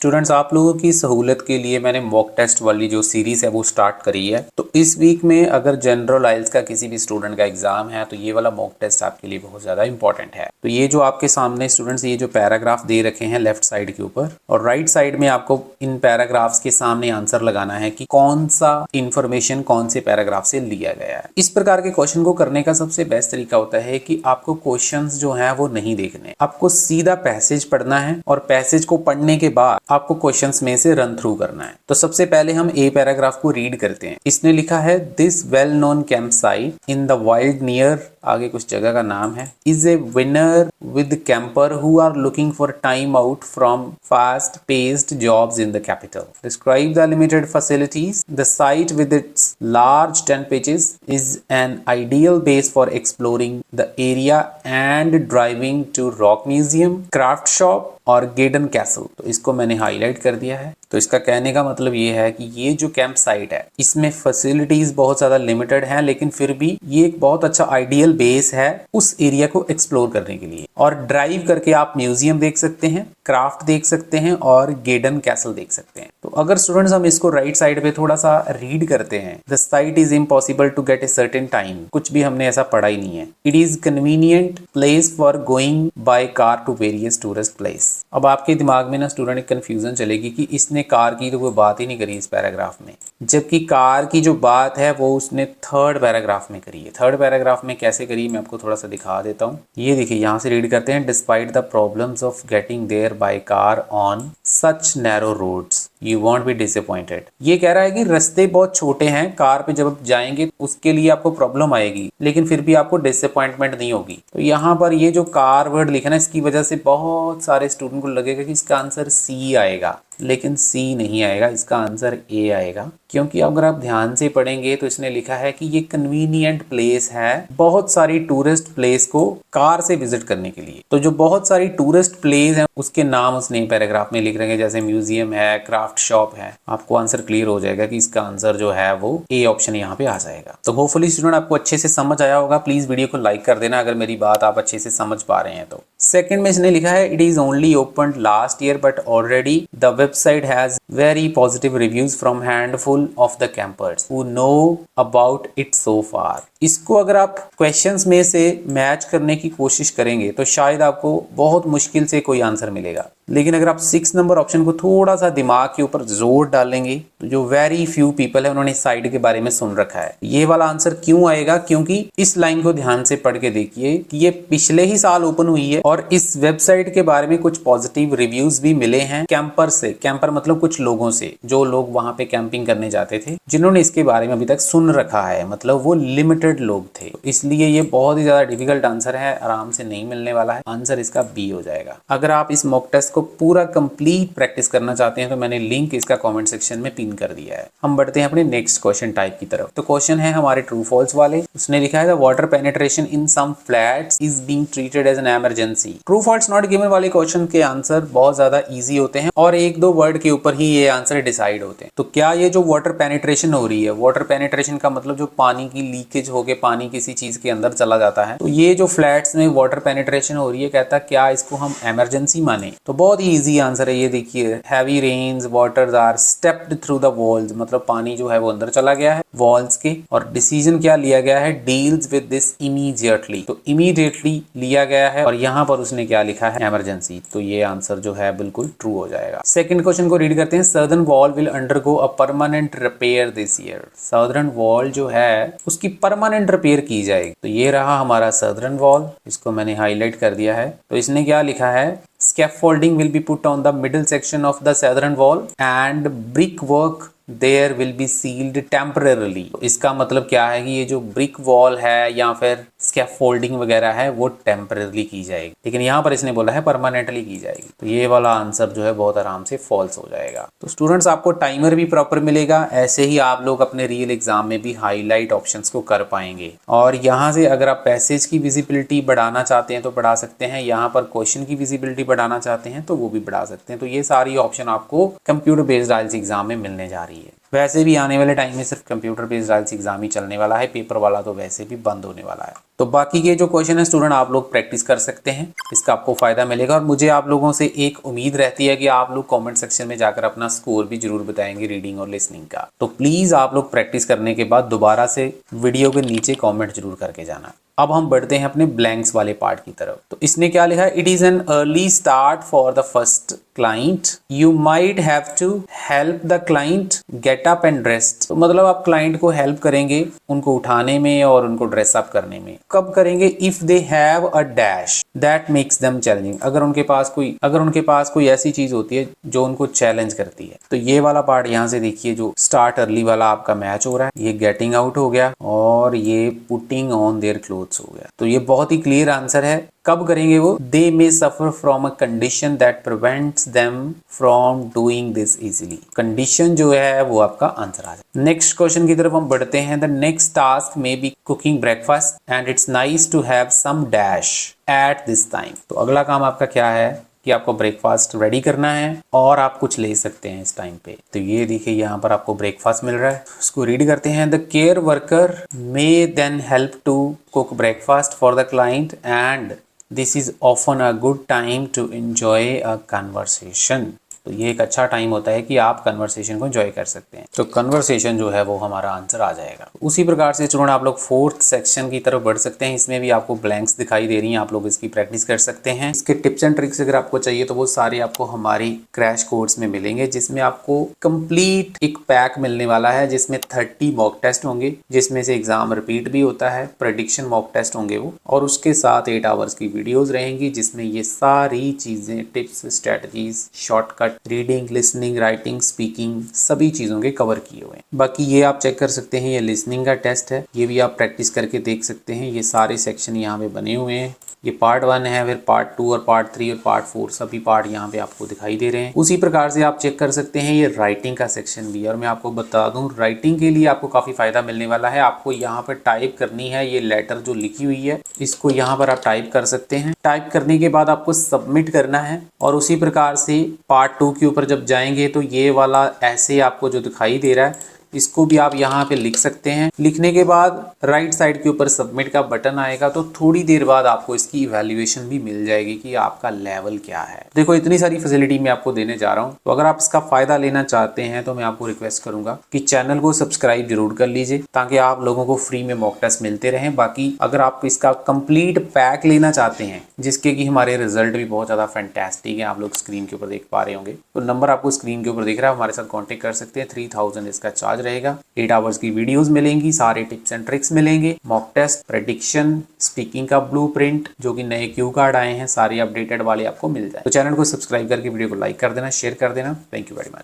Students, आप लोगों की सहूलत के लिए मैंने मॉक टेस्ट वाली जो सीरीज है वो स्टार्ट करी है। तो इस वीक में अगर जनरल आइल्स का किसी भी स्टूडेंट का एग्जाम है तो ये वाला मॉक टेस्ट आपके लिए बहुत ज़्यादा इंपॉर्टेंट है। तो ये जो आपके सामने स्टूडेंट्स ये जो पैराग्राफ दे रखे हैं लेफ्ट साइड के ऊपर और राइट साइड में आपको इन पैराग्राफ्स के सामने आंसर लगाना है कि कौन सा इंफॉर्मेशन कौन से पैराग्राफ से लिया गया है। इस प्रकार के क्वेश्चन को करने का सबसे बेस्ट तरीका होता है कि आपको क्वेश्चंस जो हैं वो नहीं देखने, आपको सीधा पैसेज पढ़ना है और पैसेज को पढ़ने के बाद आपको क्वेश्चंस में से रन थ्रू करना है। तो सबसे पहले हम ए पैराग्राफ को रीड करते हैं। इसने लिखा है this well known camp site in the wild near, आगे कुछ जगह का नाम है, is a winner with camper who are looking for time out from fast paced jobs in the capital. Describe the limited facilities. The site with its large 10 pages is an ideal base for exploring the area and driving to rock museum, craft shop और Gedan castle. तो इसको मैंने highlight कर दिया है। तो इसका कहने का मतलब ये है कि ये जो कैंप साइट है इसमें फैसिलिटीज बहुत ज्यादा लिमिटेड हैं, लेकिन फिर भी ये एक बहुत अच्छा आइडियल बेस है उस एरिया को एक्सप्लोर करने के लिए। और ड्राइव करके आप म्यूजियम देख सकते हैं, क्राफ्ट देख सकते हैं और गेडन कैसल देख सकते हैं। तो अगर स्टूडेंट्स हम इसको राइट साइड पे थोड़ा सा रीड करते हैं, the site is impossible to get a certain time, कुछ भी हमने ऐसा पढ़ा ही नहीं है। It is convenient place for going by car to various tourist place. अब आपके दिमाग में ना स्टूडेंट एक कंफ्यूजन चलेगी कि इसने कार की तो कोई बात ही नहीं करी इस पैराग्राफ में, जबकि कार की जो बात है वो उसने थर्ड पैराग्राफ में करी है। थर्ड पैराग्राफ में कैसे करी मैं आपको थोड़ा सा दिखा देता हूँ। ये देखिए, यहाँ से रीड करते हैं, despite the problems of getting there by car on such narrow roads you won't be disappointed. ये कह रहा है कि रास्ते बहुत छोटे हैं, कार पे जब आप जाएंगे उसके लिए आपको प्रॉब्लम आएगी, लेकिन फिर भी आपको डिसअपॉइंटमेंट नहीं होगी। तो यहाँ पर ये जो कार वर्ड लिखा ना, इसकी वजह से बहुत सारे स्टूडेंट को लगेगा कि इसका आंसर सी आएगा, लेकिन सी नहीं आएगा, इसका आंसर ए आएगा। क्योंकि अगर आप ध्यान से पढ़ेंगे तो इसने लिखा है कि ये कन्वीनियंट प्लेस है बहुत सारी टूरिस्ट प्लेस को कार से विजिट करने के लिए। तो जो बहुत सारी टूरिस्ट प्लेस हैं उसके नाम उसने पैराग्राफ में लिख रहे हैं, जैसे म्यूजियम है, क्राफ्ट शॉप है। आपको आंसर क्लियर हो जाएगा कि इसका आंसर जो है वो ए ऑप्शन यहाँ पे आ जाएगा। तो होपफुली स्टूडेंट आपको अच्छे से समझ आया होगा। प्लीज वीडियो को लाइक कर देना अगर मेरी बात आप अच्छे से समझ पा रहे हैं। तो सेकंड में इसने लिखा है it is only open last year but already the website has very positive reviews from handful of the campers who know about it so far। इसको अगर आप क्वेश्चंस में से मैच करने की कोशिश करेंगे तो शायद आपको बहुत मुश्किल से कोई आंसर मिलेगा, लेकिन अगर आप 6 नंबर ऑप्शन को थोड़ा सा दिमाग के ऊपर जोर डालेंगे तो जो वेरी फ्यू पीपल है उन्होंने साइट के बारे में सुन रखा है, ये वाला आंसर क्यों आएगा? क्योंकि इस लाइन को ध्यान से पढ़ के देखिए कि ये पिछले ही साल ओपन हुई है और इस वेबसाइट के बारे में कुछ पॉजिटिव रिव्यूज भी मिले हैं कैंपर से। कैंपर मतलब कुछ लोगों से, जो लोग वहां पे कैंपिंग करने जाते थे, जिन्होंने इसके बारे में अभी तक सुन रखा है, मतलब वो लिमिटेड लोग थे। तो इसलिए ये बहुत ही ज्यादा डिफिकल्ट आंसर है, आराम से नहीं मिलने वाला है। आंसर इसका बी हो जाएगा। अगर आप इस मॉक टेस्ट को पूरा कंप्लीट प्रैक्टिस करना चाहते हैं तो मैंने लिंक इसका कमेंट सेक्शन में पिन कर दिया है। हम बढ़ते हैं अपने नेक्स्ट क्वेश्चन टाइप की तरफ। तो क्वेश्चन है हमारे ट्रू फॉल्स वाले। उसने लिखा है the water penetration in some flats is being treated as an emergency. True false not given वाले क्वेश्चन के आंसर बहुत ज्यादा इजी होते हैं और एक दो वर्ड के ऊपर ही ये आंसर डिसाइड होते हैं। तो क्या ये जो वाटर पेनिट्रेशन हो रही है, वाटर पेनिट्रेशन का मतलब जो पानी की लीकेज होके पानी किसी चीज के अंदर चला जाता है, तो ये जो फ्लैट्स में वाटर पेनिट्रेशन हो रही है, कहता क्या इसको हम इमरजेंसी माने? तो बहुत ही इजी आंसर है ये। देखिए, heavy rains waters are stepped through the walls, मतलब पानी जो है वो अंदर चला गया है वॉल्स के। और डिसीजन क्या लिया गया है? Deals with this immediately. तो इमीडिएटली लिया गया है और यहाँ पर उसने क्या लिखा है? इमरजेंसी। तो ये आंसर जो है बिल्कुल ट्रू हो जाएगा। सेकंड क्वेश्चन को रीड करते हैं। Southern wall will undergo a permanent repair this year. Southern wall जो है उसकी परमानेंट रिपेयर की जाएगी। तो ये रहा हमारा सदर्न वॉल, इसको मैंने हाईलाइट कर दिया है। तो इसने क्या लिखा है? Scaffolding will be put on the middle section of the southern wall and brickwork there will be sealed temporarily। तो इसका मतलब क्या है कि ये जो ब्रिक वॉल है या फिर स्कैफोल्डिंग वगैरह है वो टेम्पररी की जाएगी, लेकिन यहाँ पर इसने बोला है परमानेंटली की जाएगी। तो ये वाला आंसर जो है बहुत आराम से फॉल्स हो जाएगा। तो स्टूडेंट्स आपको टाइमर भी प्रॉपर मिलेगा, ऐसे ही आप लोग अपने रियल एग्जाम में भी हाईलाइट ऑप्शंस को कर पाएंगे। और यहाँ से अगर आप पैसेज की विजिबिलिटी बढ़ाना चाहते हैं तो बढ़ा सकते हैं, यहाँ पर क्वेश्चन की विजिबिलिटी बढ़ाना चाहते हैं तो वो भी बढ़ा सकते हैं। तो ये सारी ऑप्शन आपको कंप्यूटर बेस्ड आइल्स एग्जाम में मिलने जा रही है। वैसे भी आने वाले टाइम में सिर्फ कंप्यूटर बेस्ड आइल्स एग्जाम ही चलने वाला है, पेपर वाला तो वैसे भी बंद होने वाला है। तो बाकी के जो क्वेश्चन है स्टूडेंट आप लोग प्रैक्टिस कर सकते हैं, इसका आपको फायदा मिलेगा। और मुझे आप लोगों से एक उम्मीद रहती है कि आप लोग कमेंट सेक्शन में जाकर अपना स्कोर भी जरूर बताएंगे रीडिंग और लिसनिंग का। तो प्लीज आप लोग प्रैक्टिस करने के बाद दोबारा से वीडियो के नीचे कॉमेंट जरूर करके जाना। अब हम बढ़ते हैं अपने ब्लैंक्स वाले पार्ट की तरफ। तो इसने क्या लिखा है, it is an early start for the first client, you might have to help the client get up and dressed. तो मतलब आप क्लाइंट को हेल्प करेंगे उनको उठाने में और उनको ड्रेस अप करने में। कब करेंगे, if they have a dash that makes them challenging, अगर उनके पास कोई ऐसी चीज होती है जो उनको चैलेंज करती है। तो ये वाला पार्ट यहाँ से देखिए, जो स्टार्ट अर्ली वाला आपका मैच हो रहा है, ये गेटिंग आउट हो गया और ये पुटिंग ऑन देयर क्लोथ्स हो गया। तो ये बहुत ही क्लियर आंसर है। कब करेंगे वो, they may suffer from a condition that prevents them from doing this easily. Condition जो है वो आपका आंसर आ जाए। नेक्स्ट क्वेश्चन की तरफ हम बढ़ते हैं। The next task may be cooking breakfast and it's nice to have some dash at this time. तो अगला काम आपका क्या है कि आपको ब्रेकफास्ट रेडी करना है और आप कुछ ले सकते हैं इस टाइम पे। तो ये देखिए यहाँ पर आपको ब्रेकफास्ट मिल रहा है, उसको रीड करते हैं। The care worker may then help to cook breakfast for the client and this is often a good time to enjoy a conversation. तो ये एक अच्छा टाइम होता है कि आप कन्वर्सेशन को एंजॉय कर सकते हैं। तो कन्वर्सेशन जो है वो हमारा आंसर आ जाएगा। उसी प्रकार से स्टूडेंट आप लोग फोर्थ सेक्शन की तरफ बढ़ सकते हैं। इसमें भी आपको ब्लैंक्स दिखाई दे रही हैं, आप लोग इसकी प्रैक्टिस कर सकते हैं। इसके टिप्स एंड ट्रिक्स अगर आपको चाहिए तो वो सारे आपको हमारी क्रैश कोर्स में मिलेंगे, जिसमें आपको कंप्लीट एक पैक मिलने वाला है, जिसमें 30 मॉक टेस्ट होंगे, जिसमें से एग्जाम रिपीट भी होता है, प्रेडिक्शन मॉक टेस्ट होंगे वो, और उसके साथ 8 आवर्स की वीडियोज रहेंगी, जिसमें ये सारी चीजें, tips, strategies, shortcut, reading, listening, writing, speaking, सभी चीजों के कवर किए हुए हैं। बाकी ये आप चेक कर सकते हैं, ये लिसनिंग का टेस्ट है, ये भी आप प्रैक्टिस करके देख सकते हैं। ये सारे सेक्शन यहाँ पे बने हुए हैं। ये पार्ट 1 है, फिर पार्ट 2 और पार्ट 3 और पार्ट 4 सभी पार्ट यहाँ पे आपको दिखाई दे रहे हैं। उसी प्रकार से आप चेक कर सकते हैं ये राइटिंग का सेक्शन भी है। और मैं आपको बता दूं, राइटिंग के लिए आपको काफी फायदा मिलने वाला है। आपको यहाँ पर टाइप करनी है ये लेटर जो लिखी हुई है, इसको यहाँ पर आप टाइप कर सकते हैं। टाइप करने के बाद आपको सबमिट करना है। और उसी प्रकार से पार्ट 2 के ऊपर जब जाएंगे तो ये वाला ऐसे आपको जो दिखाई दे रहा है, इसको भी आप यहाँ पे लिख सकते हैं। लिखने के बाद राइट साइड के ऊपर सबमिट का बटन आएगा, तो थोड़ी देर बाद आपको इसकी इवैल्यूएशन भी मिल जाएगी कि आपका लेवल क्या है। देखो इतनी सारी फैसिलिटी मैं आपको देने जा रहा हूँ, तो अगर आप इसका फायदा लेना चाहते हैं तो मैं आपको रिक्वेस्ट करूंगा कि चैनल को सब्सक्राइब जरूर कर लीजिए, ताकि आप लोगों को फ्री में मॉक टेस्ट मिलते रहें। बाकी अगर आप इसका कंप्लीट पैक लेना चाहते हैं, जिसके कि हमारे रिजल्ट भी बहुत ज्यादा फैंटास्टिक है, आप लोग स्क्रीन के ऊपर देख पा रहे होंगे, तो नंबर आपको स्क्रीन के ऊपर दिख रहा है, हमारे साथ कॉन्टेक्ट कर सकते हैं। 3000 इसका चार्ज रहेगा। 8 आवर्स की वीडियोस मिलेंगी, सारे टिप्स एंड ट्रिक्स मिलेंगे, मॉक टेस्ट, प्रेडिक्शन, स्पीकिंग का ब्लूप्रिंट, जो कि नए क्यू कार्ड आए हैं, सारे अपडेटेड वाले आपको मिल जाए। तो चैनल को सब्सक्राइब करके वीडियो को लाइक कर देना, शेयर कर देना। Thank you very much.